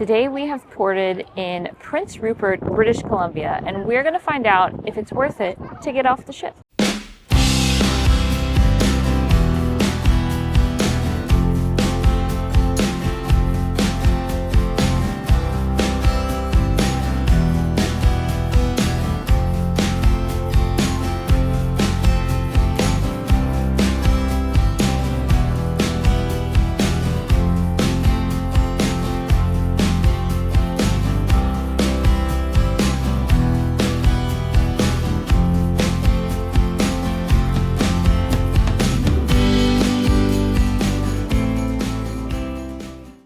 Today we have ported in Prince Rupert, British Columbia, and we're going to find out if it's worth it to get off the ship.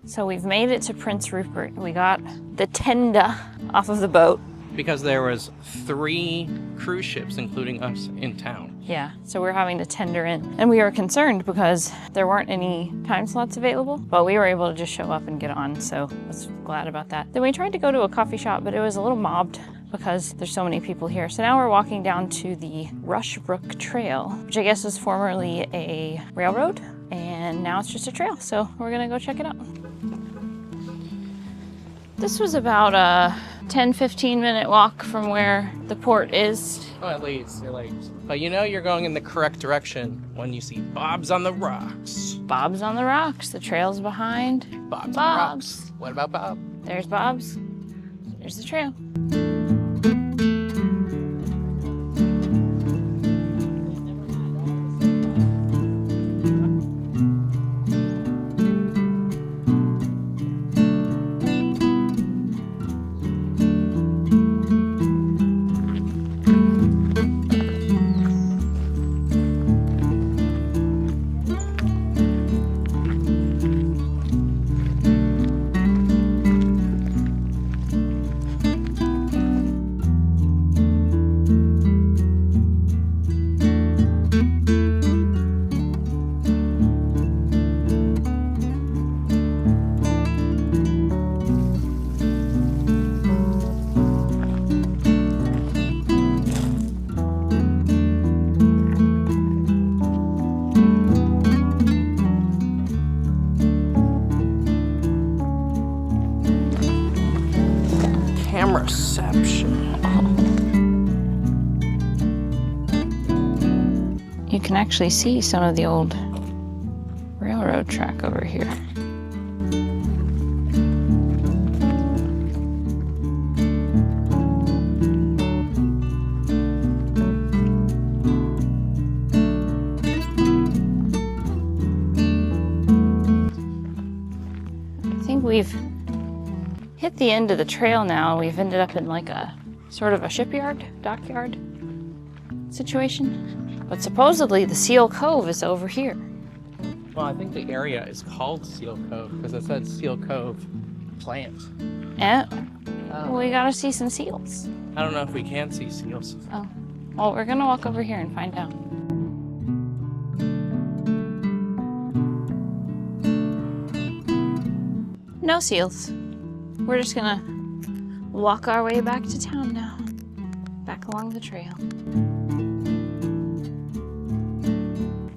So we've made it to Prince Rupert. We got the tender off of the boat. Because there was 3 cruise ships, including us, in town. Yeah, so we're having to tender in. And we were concerned because there weren't any time slots available, but we were able to just show up and get on, so I was glad about that. Then we tried to go to a coffee shop, but it was a little mobbed because there's so many people here. So now we're walking down to the Rushbrook Trail, which I guess was formerly a railroad, and now it's just a trail. So we're gonna go check it out. This was about a 10-15 minute walk from where the port is. Oh, at least. But you know you're going in the correct direction when you see Bob's on the rocks. Bob's on the rocks. The trail's behind. Bob's on the rocks. What about Bob? There's Bob's. There's the trail. Reception. You can actually see some of the old railroad track over here. I think we've hit the end of the trail now. We've ended up in like a sort of a shipyard, dockyard situation. But supposedly the Seal Cove is over here. Well, I think the area is called Seal Cove because it said Seal Cove plant. Well, we gotta see some seals. I don't know if we can see seals. Oh, well, we're gonna walk over here and find out. No seals. We're just gonna walk our way back to town now, back along the trail.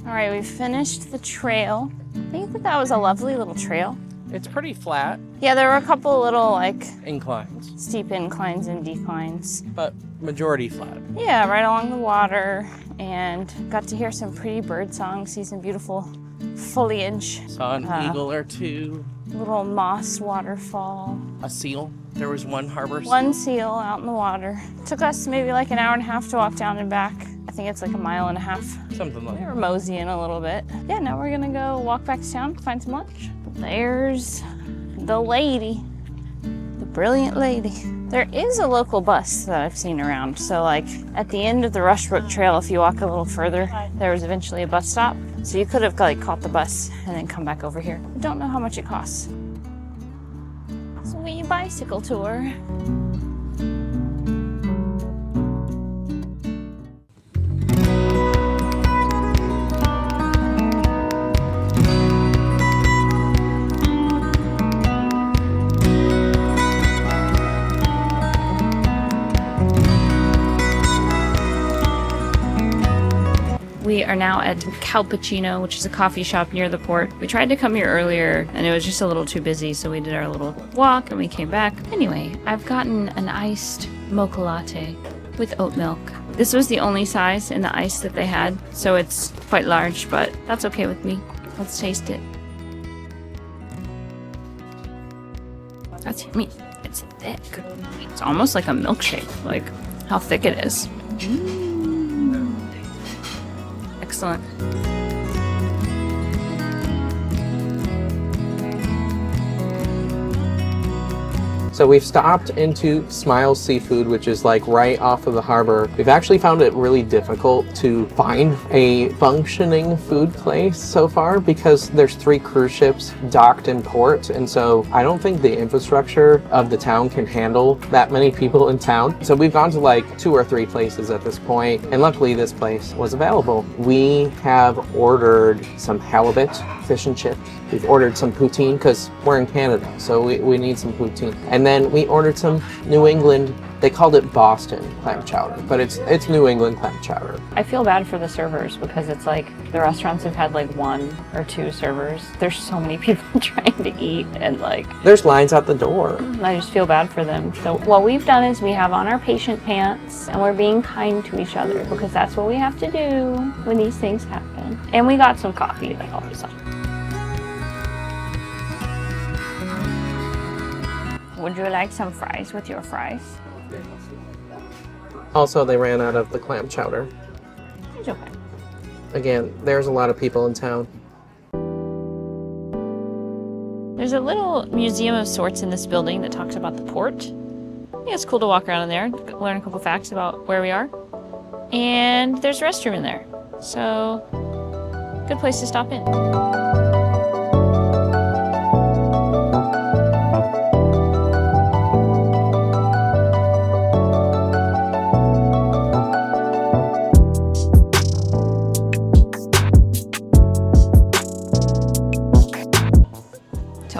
All right, we've finished the trail. I think that was a lovely little trail. It's pretty flat. Yeah, there were a couple little like inclines, steep inclines and declines. But majority flat. Yeah, right along the water, and got to hear some pretty bird songs, see some beautiful foliage. Saw an eagle or 2. Little moss waterfall. A seal. There was one harbor seal. One seal out in the water. Took us maybe like an hour and a half to walk down and back. I think it's like a mile and a half. Something like that. We were moseying a little bit. Yeah, now we're gonna go walk back to town, find some lunch. There's the lady, the brilliant lady. There is a local bus that I've seen around. So like at the end of the Rushbrook Trail, if you walk a little further, there was eventually a bus stop. So you could have like caught the bus and then come back over here. I don't know how much it costs. It's a wee bicycle tour. We are now at Cappuccino, which is a coffee shop near the port. We tried to come here earlier and it was just a little too busy, so we did our little walk and we came back. Anyway, I've gotten an iced mocha latte with oat milk. This was the only size in the ice that they had, so it's quite large, but that's okay with me. Let's taste it. That's yummy. It's thick. It's almost like a milkshake, like how thick it is. Excellent. So we've stopped into Smiles Seafood, which is like right off of the harbor. We've actually found it really difficult to find a functioning food place so far because there's 3 cruise ships docked in port. And so I don't think the infrastructure of the town can handle that many people in town. So we've gone to like 2 or 3 places at this point, and luckily this place was available. We have ordered some halibut, fish and chips. We've ordered some poutine because we're in Canada, so we need some poutine. And then we ordered some New England, they called it Boston clam chowder, but it's New England clam chowder. I feel bad for the servers because it's like the restaurants have had like 1 or 2 servers. There's so many people trying to eat and like... There's lines out the door. I just feel bad for them. So what we've done is we have on our patient pants and we're being kind to each other because that's what we have to do when these things happen. And we got some coffee to help us out. Would you like some fries with your fries? Also, they ran out of the clam chowder. It's okay. Again, there's a lot of people in town. There's a little museum of sorts in this building that talks about the port. I think it's cool to walk around in there, learn a couple facts about where we are. And there's a restroom in there. So, good place to stop in.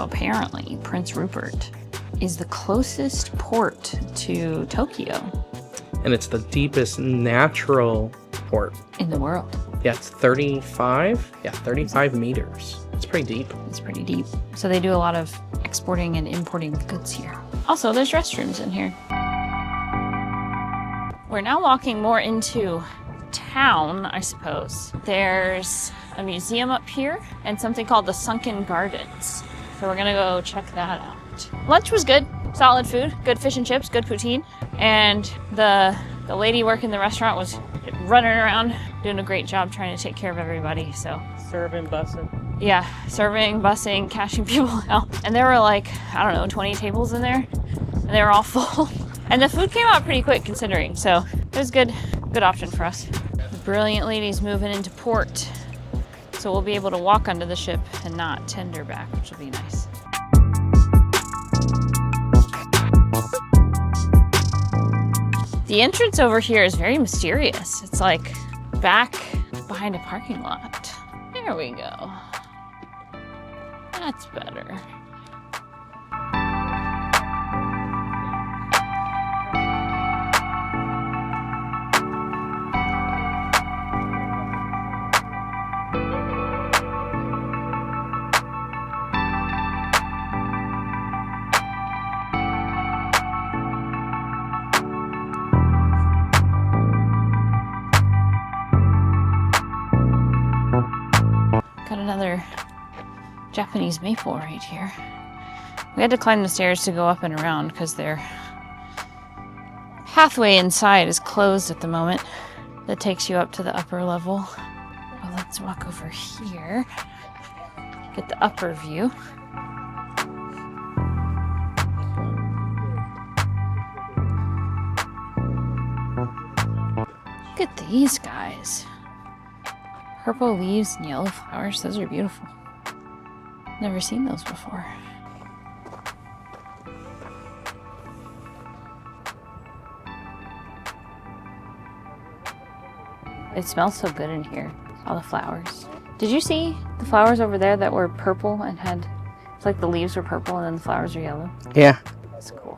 Apparently, Prince Rupert is the closest port to Tokyo. And it's the deepest natural port In the world. Yeah, it's 35? Yeah, 35 meters. It's pretty deep. It's pretty deep. So they do a lot of exporting and importing goods here. Also, there's restrooms in here. We're now walking more into town, I suppose. There's a museum up here and something called the Sunken Gardens. So we're gonna go check that out. Lunch was good, solid food, good fish and chips, good poutine. And the lady working the restaurant was running around, doing a great job trying to take care of everybody, so. Serving, bussing. Yeah, serving, bussing, cashing people out. And there were like, I don't know, 20 tables in there, and they were all full. And the food came out pretty quick considering, so it was good option for us. The brilliant lady's moving into port. So we'll be able to walk onto the ship and not tender back, which will be nice. The entrance over here is very mysterious. It's like back behind a parking lot. There we go. That's better. Got another Japanese maple right here. We had to climb the stairs to go up and around because their pathway inside is closed at the moment. That takes you up to the upper level. Well, let's walk over here, get the upper view. Look at these guys. Purple leaves and yellow flowers, those are beautiful. Never seen those before. It smells so good in here, all the flowers. Did you see the flowers over there that were purple and had, it's like the leaves were purple and then the flowers are yellow? Yeah. That's cool.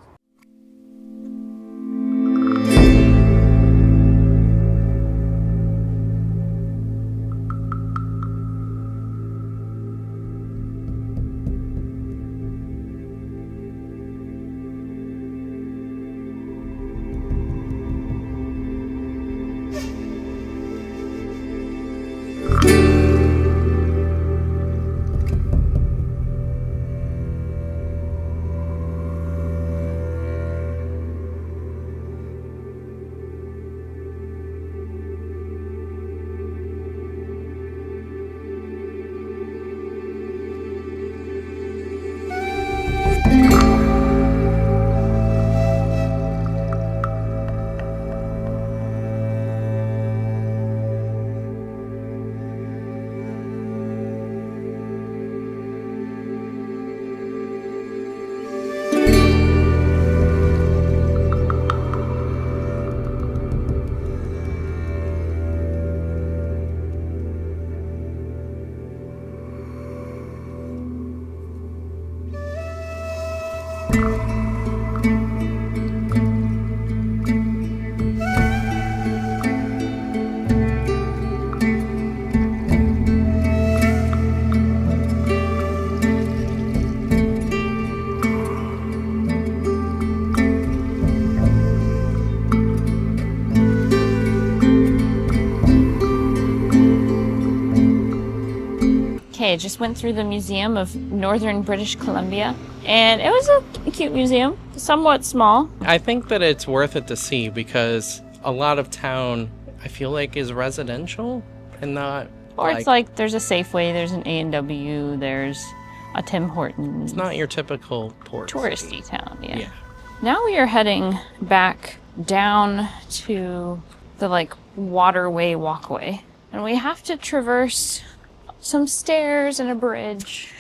I just went through the Museum of Northern British Columbia, and it was a cute museum, somewhat small. I think that it's worth it to see because a lot of town, I feel like, is residential and not. Or it's like there's a Safeway, there's an A&W, there's a Tim Hortons. It's not your typical port touristy town, yeah. Now we are heading back down to the like waterway walkway, and we have to traverse some stairs and a bridge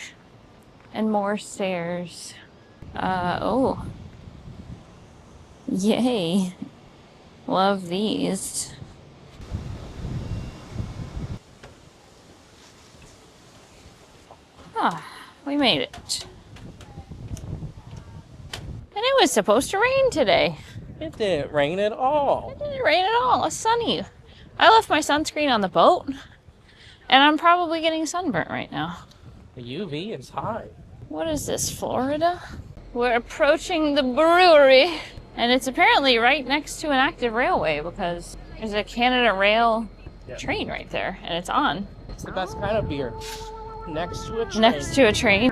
and more stairs. Oh. Yay. Love these. Ah, we made it. And it was supposed to rain today. It didn't rain at all. It didn't rain at all. It's sunny. I left my sunscreen on the boat, and I'm probably getting sunburnt right now. The UV is high. What is this, Florida? We're approaching the brewery, and it's apparently right next to an active railway because there's a Canada Rail train right there, and it's on. It's the best kind of beer. Next to a train. Next to a train.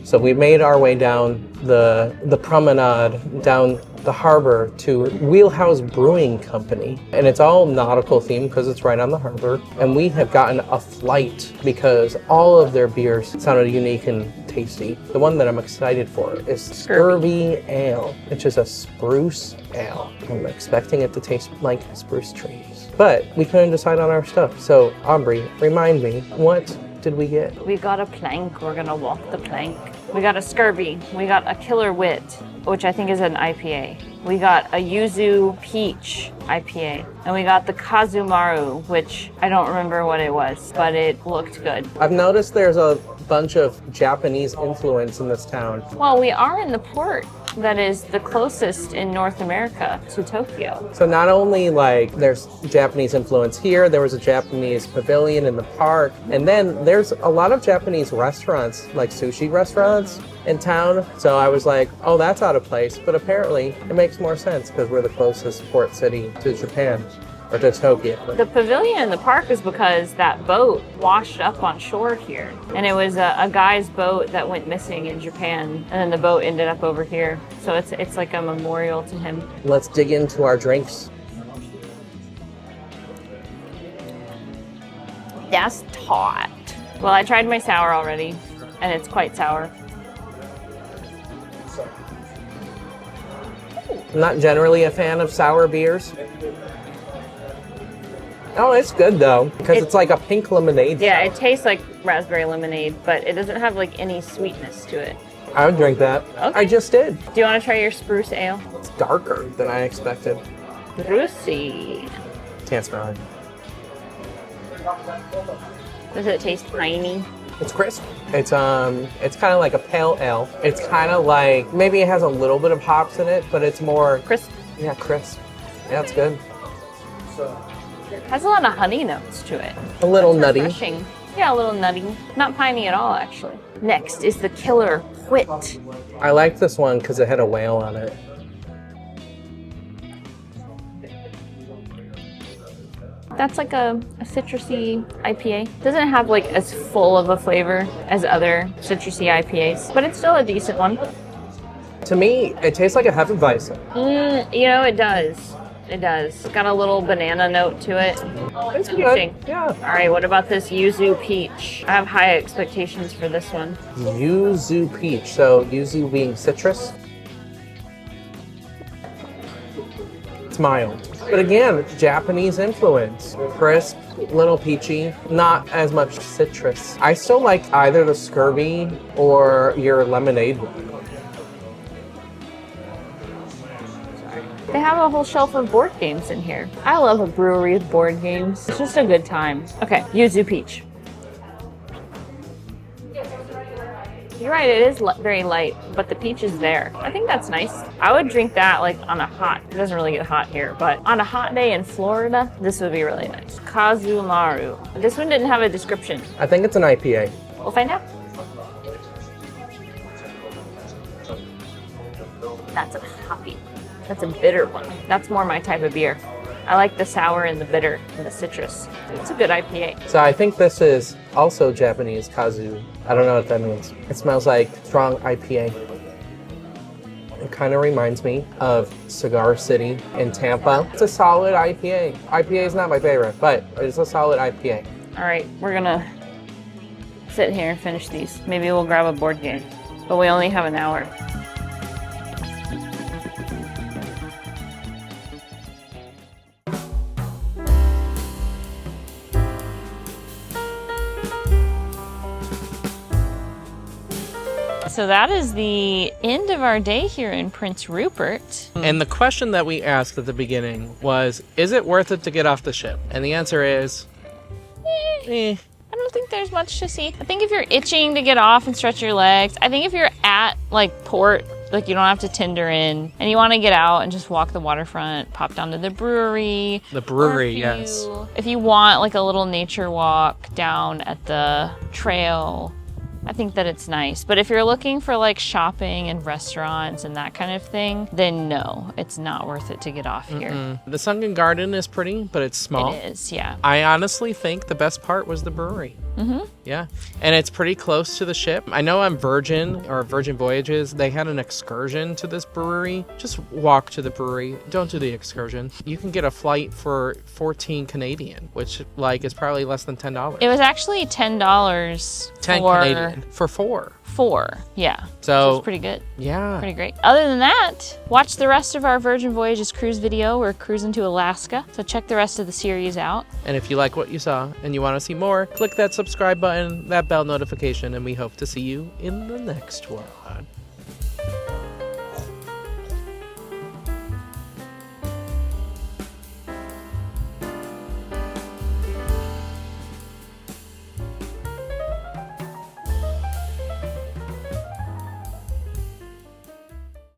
So we made our way down the promenade, down the harbor to Wheelhouse Brewing Company. And it's all nautical themed because it's right on the harbor. And we have gotten a flight because all of their beers sounded unique and tasty. The one that I'm excited for is Scurvy Ale, which is a spruce ale. I'm expecting it to taste like spruce trees. But we couldn't decide on our stuff. So Aubrey, remind me, what did we get? We got a plank. We're gonna walk the plank. We got a Scurvy. We got a Killer Wit, which I think is an IPA. We got a Yuzu Peach IPA. And we got the Kazumaru, which I don't remember what it was, but it looked good. I've noticed there's a bunch of Japanese influence in this town. Well, we are in the port that is the closest in North America to Tokyo. So not only like there's Japanese influence here, there was a Japanese pavilion in the park, and then there's a lot of Japanese restaurants, like sushi restaurants in town. So I was like, oh, that's out of place. But apparently it makes more sense because we're the closest port city to Japan. Or to Tokyo. The pavilion in the park is because that boat washed up on shore here. And it was a guy's boat that went missing in Japan. And then the boat ended up over here. So it's like a memorial to him. Let's dig into our drinks. That's hot. Well, I tried my sour already, and it's quite sour. I'm not generally a fan of sour beers. Oh, it's good though, because it's like a pink lemonade. Yeah, it tastes like raspberry lemonade, but it doesn't have like any sweetness to it. I would drink that. Okay. I just did. Do you want to try your spruce ale? It's darker than I expected. Sprucey. Can't smell it. Does it taste piney? It's crisp. It's kind of like a pale ale. It's kind of like, maybe it has a little bit of hops in it, but it's more crisp. Yeah, crisp. Yeah, it's good. It has a lot of honey notes to it. A little nutty. Refreshing. Yeah, a little nutty. Not piney at all, actually. Next is the Killer Wit. I like this one because it had a whale on it. That's like a citrusy IPA. Doesn't have like as full of a flavor as other citrusy IPAs, but it's still a decent one. To me, it tastes like a Hefeweizen. You know, it does. It does. It's got a little banana note to it. It's good. Yeah. All right, what about this Yuzu Peach? I have high expectations for this one. Yuzu Peach. So yuzu being citrus. It's mild. But again, Japanese influence. Crisp, little peachy, not as much citrus. I still like either the Scurvy or your lemonade one. They have a whole shelf of board games in here. I love a brewery with board games. It's just a good time. Okay, Yuzu Peach. You're right, it is very light, but the peach is there. I think that's nice. I would drink that like on a hot, it doesn't really get hot here, but on a hot day in Florida, this would be really nice. Kazumaru. This one didn't have a description. I think it's an IPA. We'll find out. That's a hoppy. That's a bitter one. That's more my type of beer. I like the sour and the bitter and the citrus. It's a good IPA. So I think this is also Japanese kazu. I don't know what that means. It smells like strong IPA. It kind of reminds me of Cigar City in Tampa. It's a solid IPA. IPA is not my favorite, but it's a solid IPA. All right, we're gonna sit here and finish these. Maybe we'll grab a board game, but we only have an hour. So that is the end of our day here in Prince Rupert. And the question that we asked at the beginning was, is it worth it to get off the ship? And the answer is, I don't think there's much to see. I think if you're itching to get off and stretch your legs, I think if you're at like port, like you don't have to tender in, and you want to get out and just walk the waterfront, pop down to the brewery. The brewery, yes. If you want like a little nature walk down at the trail, I think that it's nice. But if you're looking for like shopping and restaurants and that kind of thing, then no, it's not worth it to get off here. The Sunken Garden is pretty, but it's small. It is, yeah. I honestly think the best part was the brewery. Yeah, and it's pretty close to the ship. I know on Virgin or Virgin Voyages, they had an excursion to this brewery. Just walk to the brewery. Don't do the excursion. You can get a flight for 14 Canadian, which like is probably less than $10. It was actually $10 10 for Canadian for 4. 4, yeah. So it's pretty good. Yeah. Pretty great. Other than that, watch the rest of our Virgin Voyages cruise video. We're cruising to Alaska, so check the rest of the series out. And if you like what you saw and you want to see more, click that subscribe button, that bell notification, and we hope to see you in the next one.